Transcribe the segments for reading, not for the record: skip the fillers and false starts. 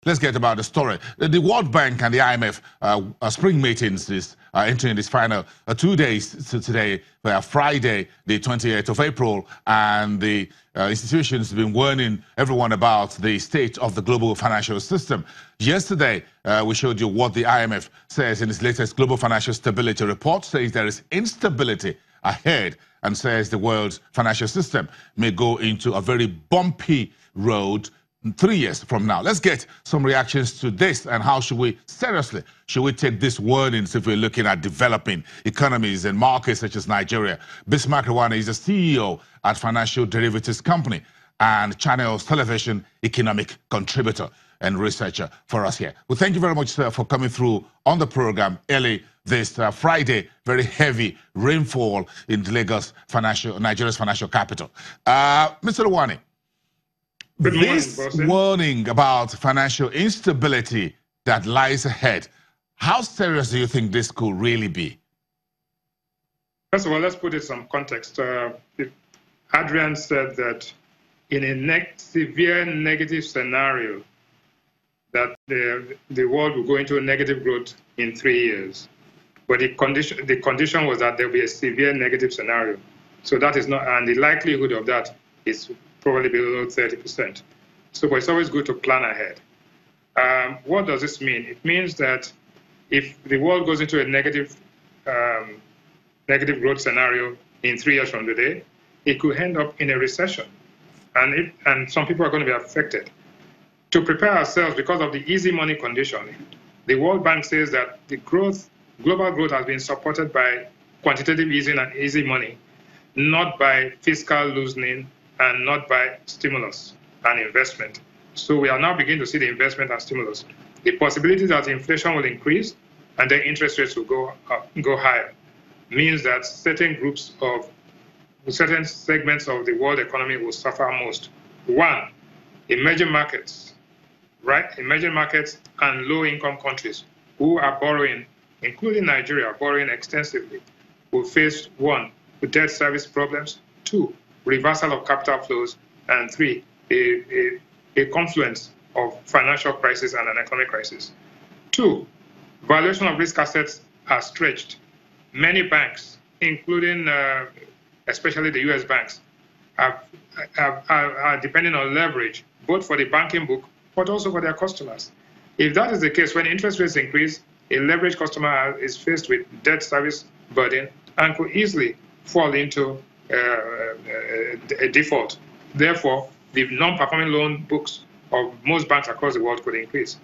Let's get about the story. The World Bank and the IMF spring meetings is entering its final 2 days to today, Friday, the 28th of April, and the institutions have been warning everyone about the state of the global financial system. Yesterday, we showed you what the IMF says in its latest Global Financial Stability Report, says there is instability ahead and says the world's financial system may go into a very bumpy road 3 years from now. Let's get some reactions to this, and how should we take this warnings if we're looking at developing economies and markets such as Nigeria. Bismarck Rwanda is the CEO at Financial Derivatives Company and Channels Television economic contributor and researcher for us here. Well, thank you very much, sir, for coming through on the program early this Friday. Very heavy rainfall in Lagos, Nigeria's financial capital. Mr. Rwanda, this warning about financial instability that lies ahead, how serious do you think this could really be? First of all, let's put it in some context. Adrian said that in a severe negative scenario, that the world will go into a negative growth in 3 years. But the condition was that there will be a severe negative scenario. So that is not, and the likelihood of that is probably below 30%. So it's always good to plan ahead. What does this mean? It means that if the world goes into a negative growth scenario in 3 years from today, it could end up in a recession. And some people are going to be affected. To prepare ourselves because of the easy money condition, the World Bank says that the global growth has been supported by quantitative easing and easy money, not by fiscal loosening and not by stimulus and investment. So we are now beginning to see the investment and stimulus. The possibility that inflation will increase and then interest rates will go higher means that certain segments of the world economy will suffer most. One, emerging markets, right? Emerging markets and low-income countries who are borrowing, including Nigeria, borrowing extensively, will face, one, debt service problems, two, reversal of capital flows, and three, a confluence of financial crisis and an economic crisis. Two, valuation of risk assets are stretched. Many banks, including especially the US banks, are depending on leverage, both for the banking book, but also for their customers. If that is the case, when interest rates increase, a leveraged customer is faced with debt service burden and could easily fall into a default. Therefore, the non-performing loan books of most banks across the world could increase.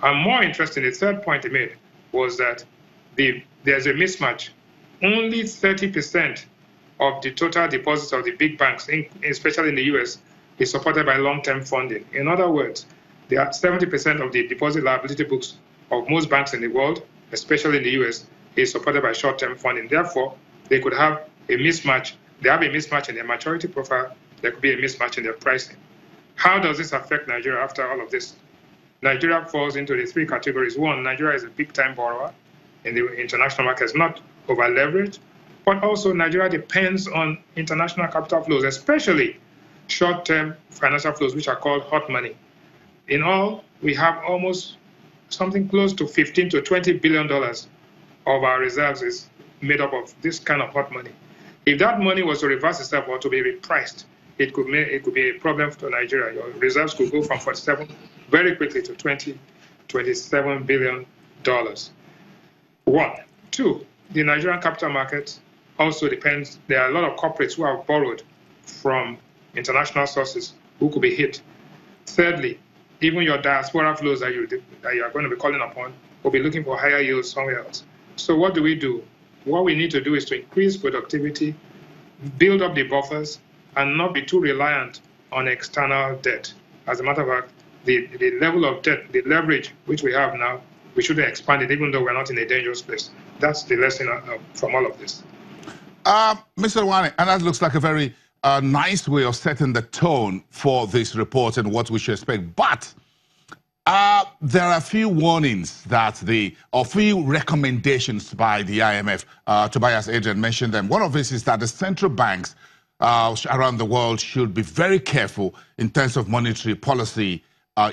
And more interesting, the third point he made was that there's a mismatch. Only 30% of the total deposits of the big banks, especially in the US, is supported by long-term funding. In other words, there are 70% of the deposit liability books of most banks in the world, especially in the US, is supported by short-term funding. Therefore, they could have a mismatch. They have a mismatch in their maturity profile. There could be a mismatch in their pricing. How does this affect Nigeria after all of this? Nigeria falls into the three categories. One, Nigeria is a big-time borrower in the international markets, not over-leveraged, but also Nigeria depends on international capital flows, especially short-term financial flows, which are called hot money. In all, we have almost something close to $15 to $20 billion of our reserves is made up of this kind of hot money. If that money was to reverse itself or to be repriced, it could be a problem for Nigeria. Your reserves could go from 47 very quickly to $27 billion. One. Two, the Nigerian capital markets also depends. There are a lot of corporates who have borrowed from international sources who could be hit. Thirdly, even your diaspora flows that you are going to be calling upon will be looking for higher yields somewhere else. So what do we do? What we need to do is to increase productivity, build up the buffers, and not be too reliant on external debt. As a matter of fact, the level of debt, the leverage which we have now, we shouldn't expand it even though we're not in a dangerous place. That's the lesson from all of this. Mr. Rwanda, and that looks like a very nice way of setting the tone for this report and what we should expect. But there are a few warnings that or few recommendations by the IMF. Tobias Adrian mentioned them. One of this is that the central banks around the world should be very careful in terms of monetary policy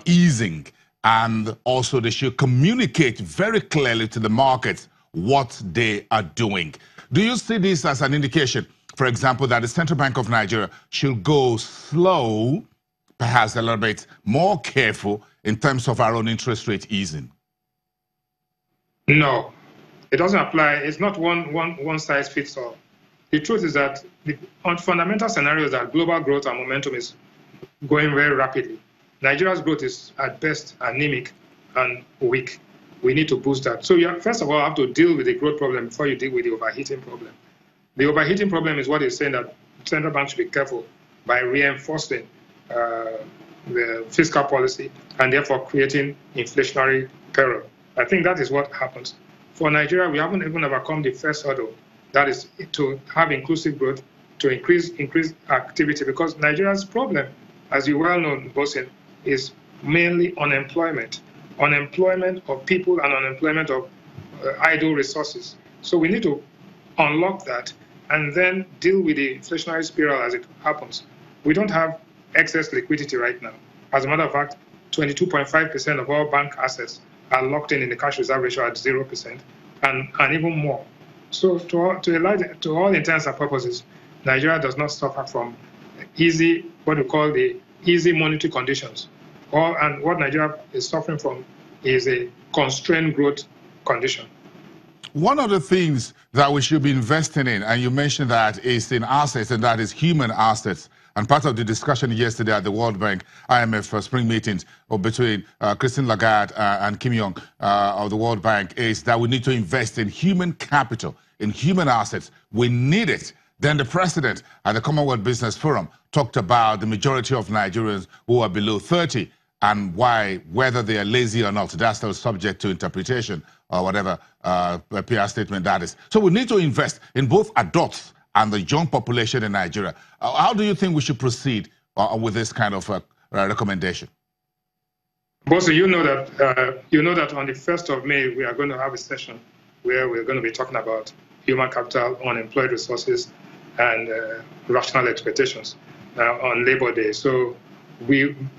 easing and also they should communicate very clearly to the markets what they are doing. Do you see this as an indication, for example, that the Central Bank of Nigeria should go slow, perhaps a little bit more careful in terms of our own interest rate easing? No, it doesn't apply. It's not one size fits all. The truth is that on fundamental scenarios that global growth and momentum is going very rapidly. Nigeria's growth is at best anemic and weak. We need to boost that. So you first of all have to deal with the growth problem before you deal with the overheating problem. The overheating problem is what is saying that central banks should be careful by reinforcing the fiscal policy and therefore creating inflationary peril. I think that is what happens. For Nigeria, we haven't even overcome the first hurdle, that is to have inclusive growth, to increase activity, because Nigeria's problem, as you well know, Bosin, is mainly unemployment. Unemployment of people and unemployment of idle resources. So we need to unlock that and then deal with the inflationary spiral as it happens. We don't have excess liquidity right now. As a matter of fact, 22.5% of all bank assets are locked in the cash reserve ratio at 0% and even more. So to all intents and purposes, Nigeria does not suffer from easy, what we call the easy monetary conditions. And what Nigeria is suffering from is a constrained growth condition. One of the things that we should be investing in, and you mentioned that, is in assets, and that is human assets. And part of the discussion yesterday at the World Bank IMF spring meetings between Christine Lagarde and Kim Young of the World Bank is that we need to invest in human capital, in human assets. We need it. Then the president at the Commonwealth Business Forum talked about the majority of Nigerians who are below 30 and why, whether they are lazy or not, that's still subject to interpretation or whatever PR statement that is. So we need to invest in both adults and the young population in Nigeria. How do you think we should proceed with this kind of recommendation? Boss, you know that on the 1st of May we are going to have a session where we're going to be talking about human capital, unemployed resources, and rational expectations on Labor Day. So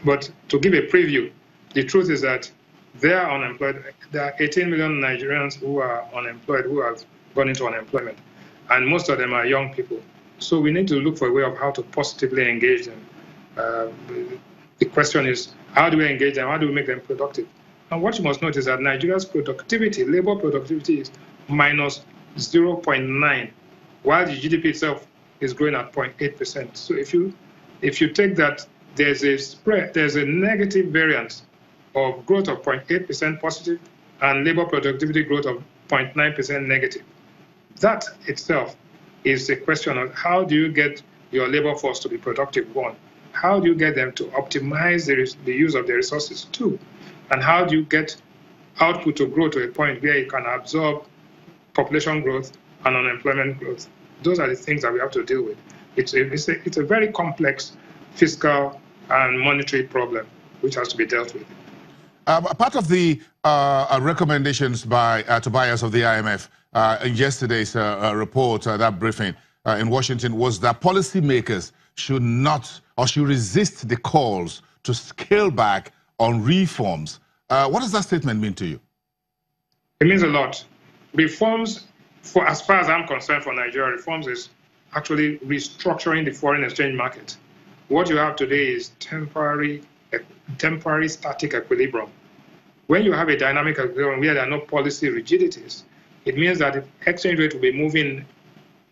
but to give a preview, the truth is that they are unemployed. There are 18 million Nigerians who are unemployed, who have gone into unemployment, and most of them are young people. So we need to look for a way of how to positively engage them. The question is, how do we engage them? How do we make them productive? And what you must notice is that Nigeria's productivity, labor productivity, is minus 0.9, while the GDP itself is growing at 0.8%. So if you take that, there's a spread, there's a negative variance of growth of 0.8% positive and labor productivity growth of 0.9% negative. That itself is a question of how do you get your labor force to be productive, one. How do you get them to optimize the use of their resources, two. And how do you get output to grow to a point where you can absorb population growth and unemployment growth? Those are the things that we have to deal with. It's a very complex fiscal and monetary problem which has to be dealt with. Part of the recommendations by Tobias of the IMF in yesterday's report, that briefing in Washington, was that policymakers should not or should resist the calls to scale back on reforms. What does that statement mean to you? It means a lot. Reforms, as far as I'm concerned for Nigeria, reforms is actually restructuring the foreign exchange market. What you have today is temporary static equilibrium. When you have a dynamic equilibrium where there are no policy rigidities, it means that the exchange rate will be moving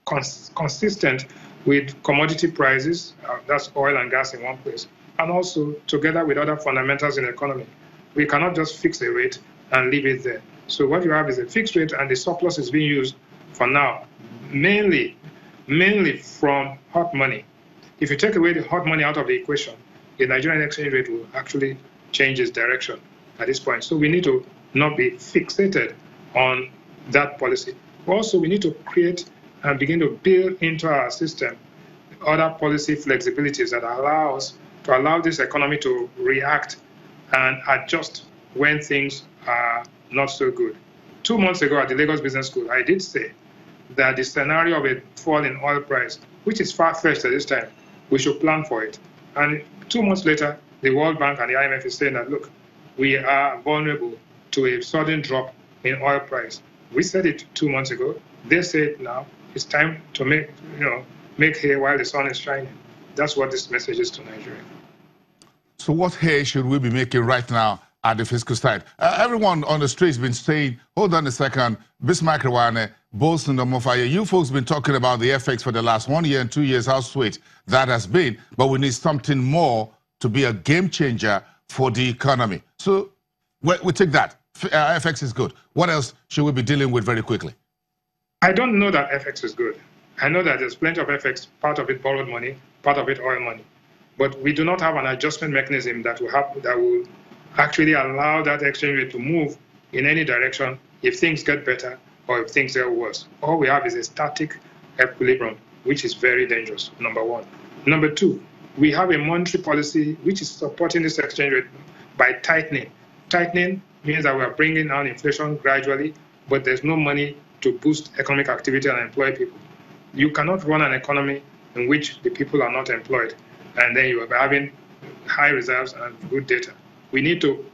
consistent with commodity prices, that's oil and gas in one place, and also together with other fundamentals in the economy. We cannot just fix a rate and leave it there. So what you have is a fixed rate, and the surplus is being used for now, mainly from hot money. If you take away the hot money out of the equation, the Nigerian exchange rate will actually change its direction at this point. So we need to not be fixated on that policy. Also, we need to create and begin to build into our system other policy flexibilities that allow this economy to react and adjust when things are not so good. 2 months ago at the Lagos Business School, I did say that the scenario of a fall in oil price, which is far-fetched at this time, we should plan for it. And 2 months later, the World Bank and the IMF is saying that, look, we are vulnerable to a sudden drop in oil price. We said it 2 months ago. They say it now. It's time to make hay while the sun is shining. That's what this message is to Nigeria. So what hay should we be making right now at the fiscal side? Everyone on the street has been saying, hold on a second, Bismarck Rawane, Bolson Omofaya, you folks been talking about the FX for the last 1 year and 2 years, how sweet that has been, but we need something more to be a game changer for the economy. So we take that. FX is good. What else should we be dealing with very quickly? I don't know that FX is good. I know that there's plenty of FX, part of it borrowed money, part of it oil money. But we do not have an adjustment mechanism that will actually allow that exchange rate to move in any direction if things get better or if things get worse. All we have is a static equilibrium, which is very dangerous, number one. Number two, we have a monetary policy which is supporting this exchange rate by tightening. Tightening means that we are bringing down inflation gradually, but there's no money to boost economic activity and employ people. You cannot run an economy in which the people are not employed, and then you are having high reserves and good data. We need to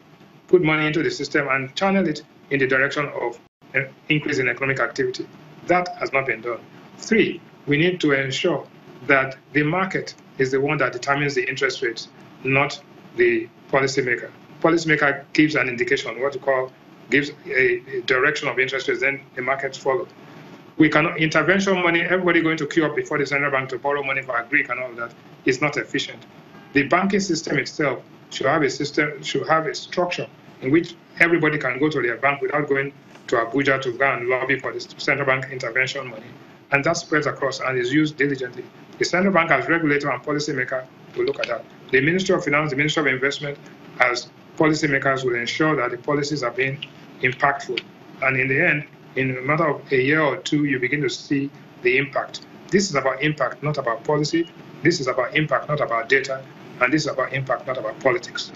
put money into the system and channel it in the direction of an increase in economic activity. That has not been done. Three, we need to ensure that the market is the one that determines the interest rates, not the policymaker. Policymaker gives an indication, gives a direction of interest rates, then the markets follow. We cannot, intervention money, everybody going to queue up before the central bank to borrow money for Greek and all that is not efficient. The banking system itself should have a structure in which everybody can go to their bank without going to Abuja to go and lobby for the central bank intervention money. And that spreads across and is used diligently. The central bank as regulator and policymaker will look at that. The Ministry of Finance, the Ministry of Investment, as policymakers will ensure that the policies are being impactful. And in the end, in a matter of a year or two, you begin to see the impact. This is about impact, not about policy. This is about impact, not about data. And this is about impact, not about politics.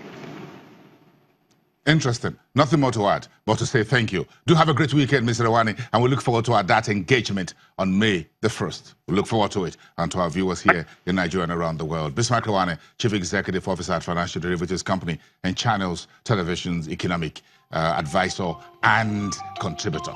Interesting. Nothing more to add, but to say thank you. Do have a great weekend, Mr. Rawane, and we look forward to that engagement on May the 1st. We look forward to it, and to our viewers here in Nigeria and around the world. Bismarck Rawane, Chief Executive Officer at Financial Derivatives Company and Channels Television's economic advisor and contributor.